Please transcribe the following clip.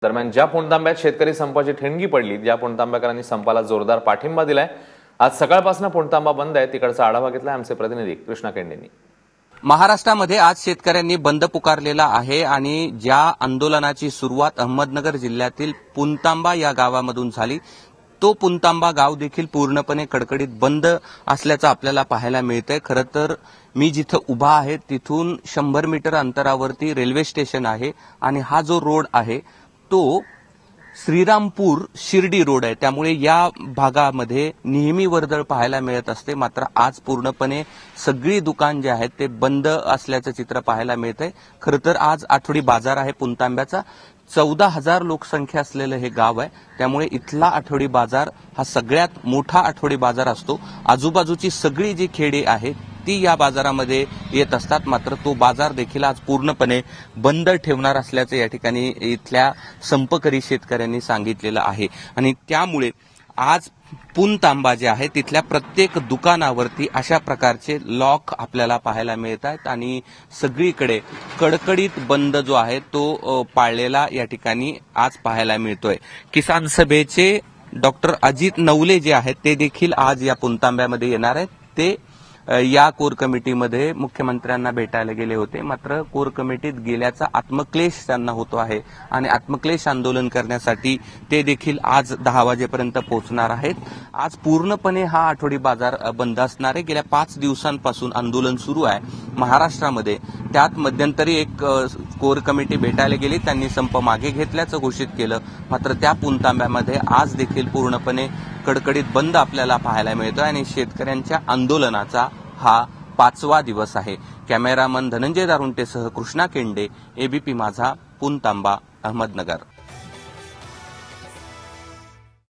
दरम्यान ज्या पुणतांब्यात शेतकरी संपाची ठिणगी पडली, ज्या पुणतांब्याकरांनी संपाला जोरदार पाठिंबा दिलाय, आज सकाळपासून पुणतांबा बंद आहे, तिकडचा आढावा घेतलाय आमचे प्रतिनिधी कृष्णा केंडेंनी। महाराष्ट्रामध्ये आज शेतकऱ्यांनी बंद पुकारलेला आहे आणि ज्या आंदोलनाची सुरुवात अहमदनगर जिल्ह्यातील पुणतांबा या गावामधून झाली, तो पुणतांबा गाव देखील पूर्णपणे कडकडीत बंद असल्याचं आपल्याला पाहायला मिळतंय। खरं तर मी जिथं उभा आहे तिथून 100 मीटर अंतरावरती रेल्वे स्टेशन आहे आणि हा जो रोड आहे तो श्रीरामपूर शिर्डी रोड आहे, त्यामुळे या भागामध्ये नेहमी वर्दळ पाहायला मिळत असते। मात्र आज पूर्णपणे सगळी दुकान जे आहेत ते बंद असल्याचं चित्र पाहायला मिळतंय। खरं तर आज आठवडी बाजार आहे पुणतांब्याचा। 14,000 लोकसंख्या असलेलं हे गाव आहे, त्यामुळे इथला आठवडी बाजार हा सगळ्यात मोठा आठवडी बाजार असतो। आजूबाजूची सगळी जी खेडी आहेत ती या बाजारामध्ये येत असतात, मात्र तो बाजार देखील आज पूर्णपणे बंद ठेवणार असल्याचं या ठिकाणी इथल्या संपकरी शेतकऱ्यांनी सांगितलेलं आहे। आणि त्यामुळे आज पुणतांबा जे आहे तिथल्या प्रत्येक दुकानावरती अशा प्रकारचे लॉक आपल्याला पाहायला मिळत आहेत आणि सगळीकडे कडकडीत बंद जो आहे तो पाळलेला या ठिकाणी आज पाहायला मिळतोय। किसान सभेचे डॉक्टर अजित नवले जे आहेत ते देखील आज या पुणतांब्यामध्ये येणार आहेत। ते या कोर कमिटीमध्ये मुख्यमंत्र्यांना भेटायला गेले होते, मात्र कोर कमिटीत गेल्याचा आत्मक्लेश त्यांना होतो आहे आणि आत्मक्लेश आंदोलन करण्यासाठी ते देखील आज 10 वाजेपर्यंत पोहोचणार आहेत। आज पूर्णपणे हा आठवडी बाजार बंद असणार आहे। गेल्या 5 दिवसांपासून आंदोलन सुरू आहे महाराष्ट्रामध्ये, त्यात मध्यंतरी एक कोर कमिटी भेटायला गेली, त्यांनी संप मागे घेतल्याचं घोषित केलं, मात्र त्या पुणतांब्यामध्ये आज देखील पूर्णपणे कडकडीत बंद आपल्याला पाहायला मिळतोय आणि शेतकऱ्यांच्या आंदोलनाचा हा 5वा दिवस आहे। कॅमेरामन धनंजय दारुंटेसह कृष्णा केंडे, एबीपी माझा, पुणतांबा, अहमदनगर।